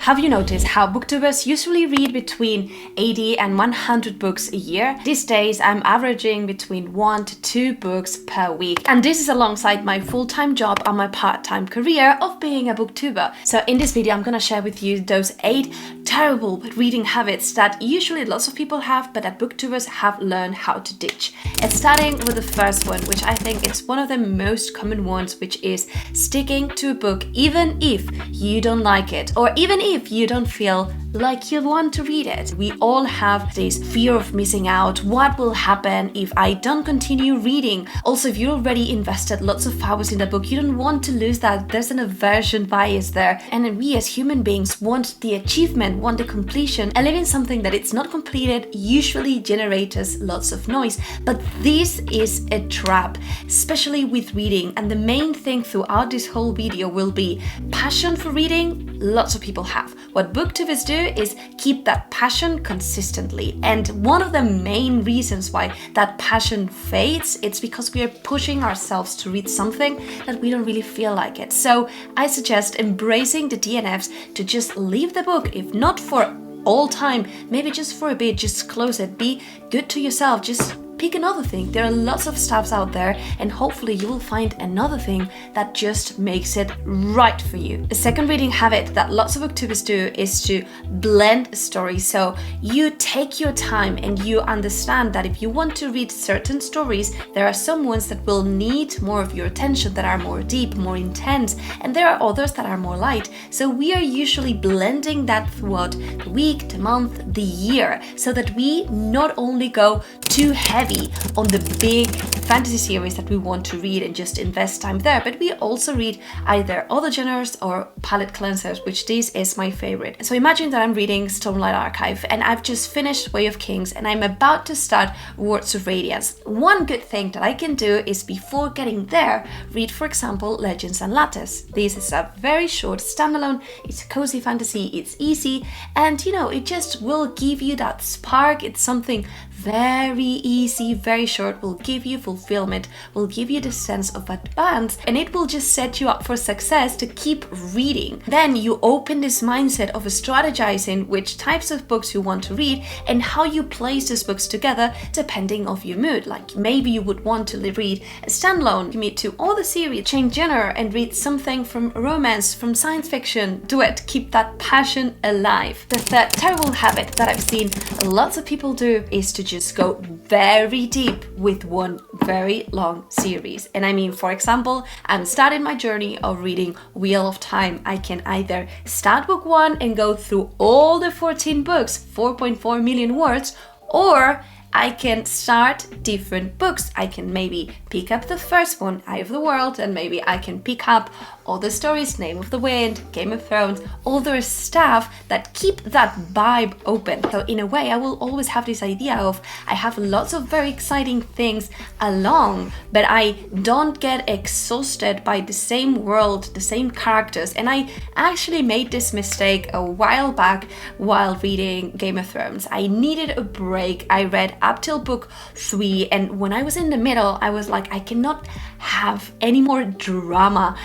Have you noticed how booktubers usually read between 80 and 100 books a year? These days I'm averaging between 1 to 2 books per week, and this is alongside my full-time job and my part-time career of being a booktuber. So in this video I'm gonna share with you those 8 terrible reading habits that usually lots of people have but that booktubers have learned how to ditch. And starting with the first one, which I think is one of the most common ones, which is sticking to a book even if you don't like it, or even if you don't feel like you want to read it. We all have this fear of missing out. What will happen if I don't continue reading? Also, if you already invested lots of hours in the book, you don't want to lose that. There's an aversion bias there. And we as human beings want the achievement, want the completion, and leaving something that it's not completed usually generates us lots of noise. But this is a trap, especially with reading. And the main thing throughout this whole video will be passion for reading. Lots of people have. What booktubers do is keep that passion consistently. And one of the main reasons why that passion fades, it's because we are pushing ourselves to read something that we don't really feel like it. So I suggest embracing the DNFs to just leave the book, if not for all time, maybe just for a bit, just close it. Be good to yourself. Just pick another thing. There are lots of stuffs out there, and hopefully you will find another thing that just makes it right for you. The second reading habit that lots of booktubers do is to blend stories. So you take your time and you understand that if you want to read certain stories, there are some ones that will need more of your attention, that are more deep, more intense, and there are others that are more light. So we are usually blending that throughout the week, the month, the year, so that we not only go too heavy on the big fantasy series that we want to read and just invest time there, but we also read either other genres or palette cleansers, which this is my favorite. So imagine that I'm reading Stormlight Archive and I've just finished Way of Kings and I'm about to start Words of Radiance. One good thing that I can do is, before getting there, read, for example, Legends and Lattice. This is a very short standalone, it's a cozy fantasy, it's easy, and it just will give you that spark. It's something very easy, very short, will give you fulfillment, will give you the sense of advance, and it will just set you up for success to keep reading. Then you open this mindset of strategizing which types of books you want to read and how you place those books together depending on your mood. Like maybe you would want to read a standalone, commit to all the series, change genre and read something from romance, from science fiction. Do it, keep that passion alive. The third terrible habit that I've seen lots of people do is to just go very deep with one very long series. And I mean, for example, I'm starting my journey of reading Wheel of Time. I can either start book 1 and go through all the 14 books, 4.4 million words, or I can start different books. I can maybe pick up the first one, Eye of the World, and maybe I can pick up all the stories, Name of the Wind, Game of Thrones, all the stuff that keep that vibe open. So in a way, I will always have this idea of I have lots of very exciting things along, but I don't get exhausted by the same world, the same characters. And I actually made this mistake a while back while reading Game of Thrones. I needed a break. I read up till book 3, and when I was in the middle, I was like, I cannot have any more drama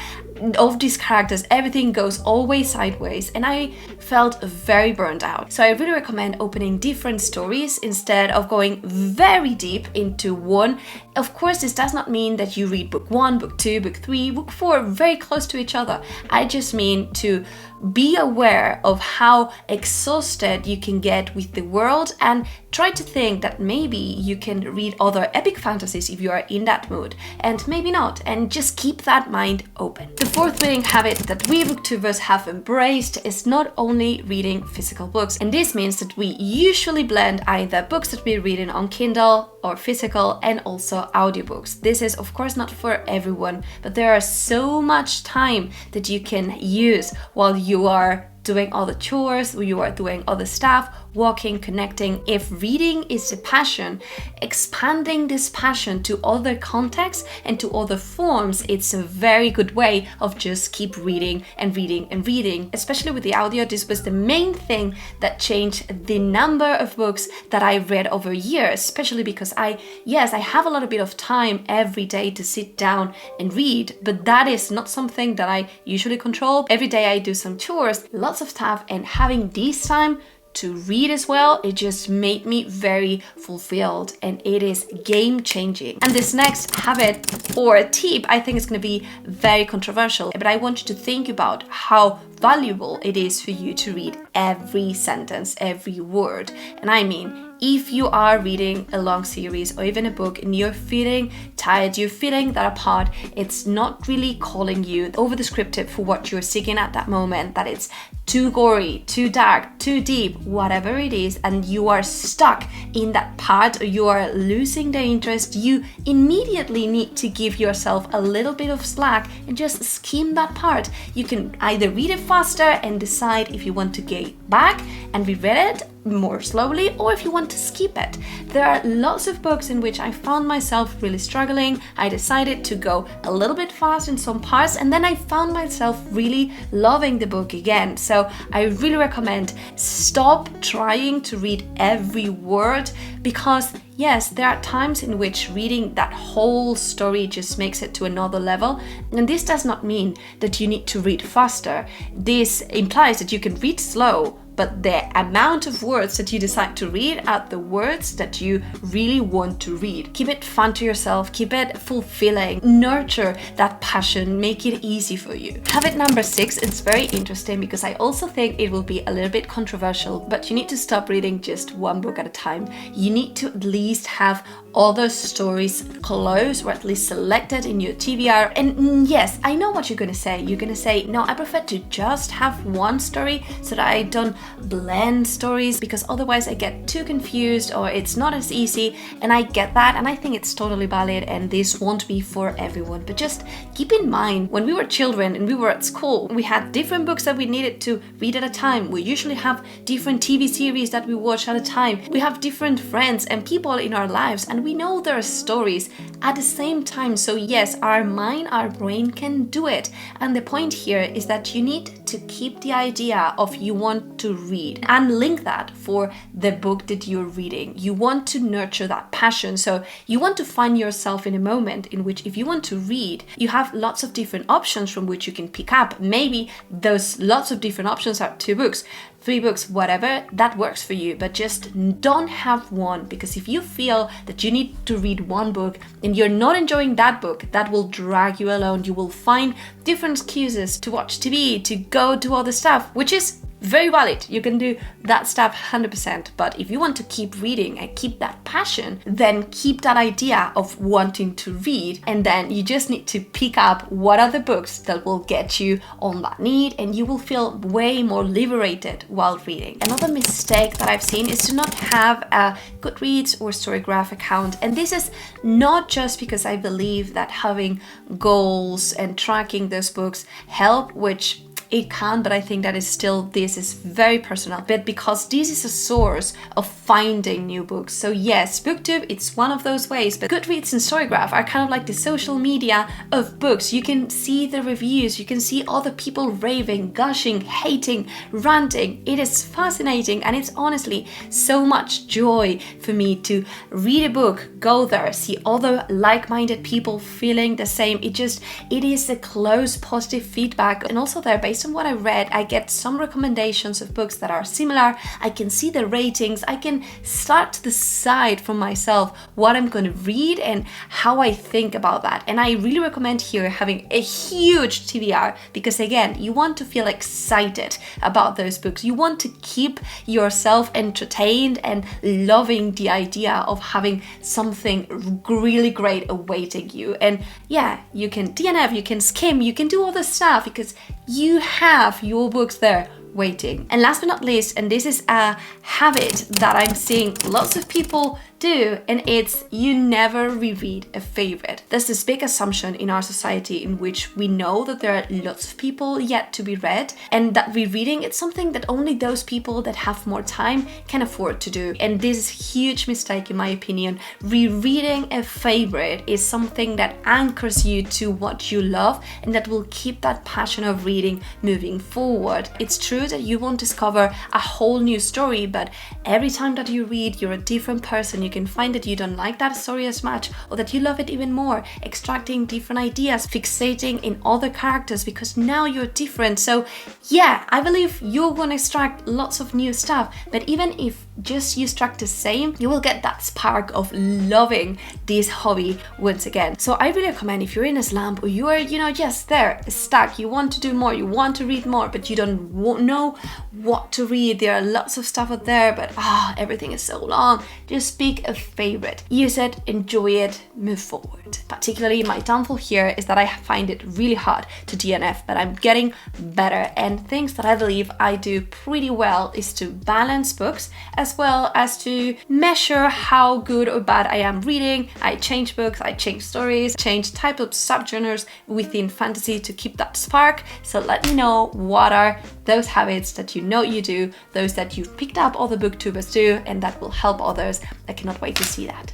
of these characters. Everything goes always sideways, and I felt very burned out. So I really recommend opening different stories instead of going very deep into one. Of course, this does not mean that you read book 1, book 2, book 3, book 4 very close to each other. I just mean to be aware of how exhausted you can get with the world and try to think that maybe you can read other epic fantasies if you are in that mood, and maybe not, and just keep that mind open. The fourth reading habit that we booktubers have embraced is not only reading physical books, and this means that we usually blend either books that we're reading on Kindle or physical, and also audiobooks. This is of course not for everyone, but there are so much time that you can use while you are doing all the chores, you are doing all the stuff, walking, connecting. If reading is a passion, expanding this passion to other contexts and to other forms, it's a very good way of just keep reading and reading and reading. Especially with the audio, this was the main thing that changed the number of books that I read over years, especially because I have a little bit of time every day to sit down and read, but that is not something that I usually control. Every day I do some chores, lots lots of stuff, and having this time to read as well, it just made me very fulfilled, and it is game changing. And this next habit or tip, I think is going to be very controversial, but I want you to think about how valuable it is for you to read every sentence, every word. And I mean, if you are reading a long series or even a book and you're feeling tired, you're feeling that a part, it's not really calling you, over descriptive for what you're seeking at that moment, that it's too gory, too dark, too deep, whatever it is, and you are stuck in that part or you are losing the interest, you immediately need to give yourself a little bit of slack and just skim that part. You can either read it faster and decide if you want to go back and reread it more slowly, or if you want to skip it. There are lots of books in which I found myself really struggling. I decided to go a little bit fast in some parts, and then I found myself really loving the book again. So I really recommend stop trying to read every word, because yes, there are times in which reading that whole story just makes it to another level. And this does not mean that you need to read faster. This implies that you can read slow, but the amount of words that you decide to read are the words that you really want to read. Keep it fun to yourself, keep it fulfilling, nurture that passion, make it easy for you. Habit number 6, it's very interesting because I also think it will be a little bit controversial, but you need to stop reading just one book at a time. You need to at least have other stories close or at least selected in your TBR. And yes, I know what you're gonna say. You're gonna say, no, I prefer to just have one story so that I don't blend stories, because otherwise I get too confused or it's not as easy. And I get that, and I think it's totally valid, and this won't be for everyone. But just keep in mind, when we were children and we were at school, we had different books that we needed to read at a time. We usually have different TV series that we watch at a time. We have different friends and people in our lives, and we know there are stories at the same time. So yes, our mind, our brain can do it. And the point here is that you need to keep the idea of you want to read and link that for the book that you're reading. You want to nurture that passion. So you want to find yourself in a moment in which, if you want to read, you have lots of different options from which you can pick up. Maybe those lots of different options are 2 books, 3 books, whatever, that works for you, but just don't have one, because if you feel that you need to read one book and you're not enjoying that book, that will drag you along. You will find different excuses to watch TV, to go do other stuff, which is very valid. You can do that stuff 100%. But if you want to keep reading and keep that passion, then keep that idea of wanting to read. And then you just need to pick up what are the books that will get you on that need, and you will feel way more liberated while reading. Another mistake that I've seen is to not have a Goodreads or Storygraph account. And this is not just because I believe that having goals and tracking those books help, which it can, but I think that this is very personal, but because this is a source of finding new books. So yes, Booktube, it's one of those ways, but Goodreads and Storygraph are kind of like the social media of books. You can see the reviews, you can see other people raving, gushing, hating, ranting. It is fascinating, and it's honestly so much joy for me to read a book, go there, see other like-minded people feeling the same. It is a close positive feedback, and also there, based on what I read, I get some recommendations of books that are similar. I can see the ratings. I can start to decide for myself what I'm going to read and how I think about that. And I really recommend here having a huge TBR, because again, you want to feel excited about those books. You want to keep yourself entertained and loving the idea of having something really great awaiting you. And yeah, you can DNF, you can skim, you can do all the stuff, because you have your books there waiting. And last but not least, and this is a habit that I'm seeing lots of people do, and it's you never reread a favorite. There's this big assumption in our society in which we know that there are lots of people yet to be read, and that rereading, it's something that only those people that have more time can afford to do. And this is a huge mistake in my opinion. Rereading a favorite is something that anchors you to what you love, and that will keep that passion of reading moving forward. It's true true that you won't discover a whole new story, but every time that you read, you're a different person. You can find that you don't like that story as much, or that you love it even more, extracting different ideas, fixating in other characters because now you're different. So yeah, I believe you're gonna extract lots of new stuff, but even if just you extract the same, you will get that spark of loving this hobby once again. So I really recommend, if you're in a slump or you are, just there, stuck, you want to do more, you want to read more, but you don't know what to read. There are lots of stuff out there, but everything is so long. Just pick a favorite, use it, enjoy it, move forward. Particularly my downfall here is that I find it really hard to DNF, but I'm getting better, and things that I believe I do pretty well is to balance books as well as to measure how good or bad I am reading. I change books, I change stories, change type of subgenres within fantasy to keep that spark. So let me know, what are those habits that you know you do, those that you've picked up other booktubers do, and that will help others. I cannot wait to see that.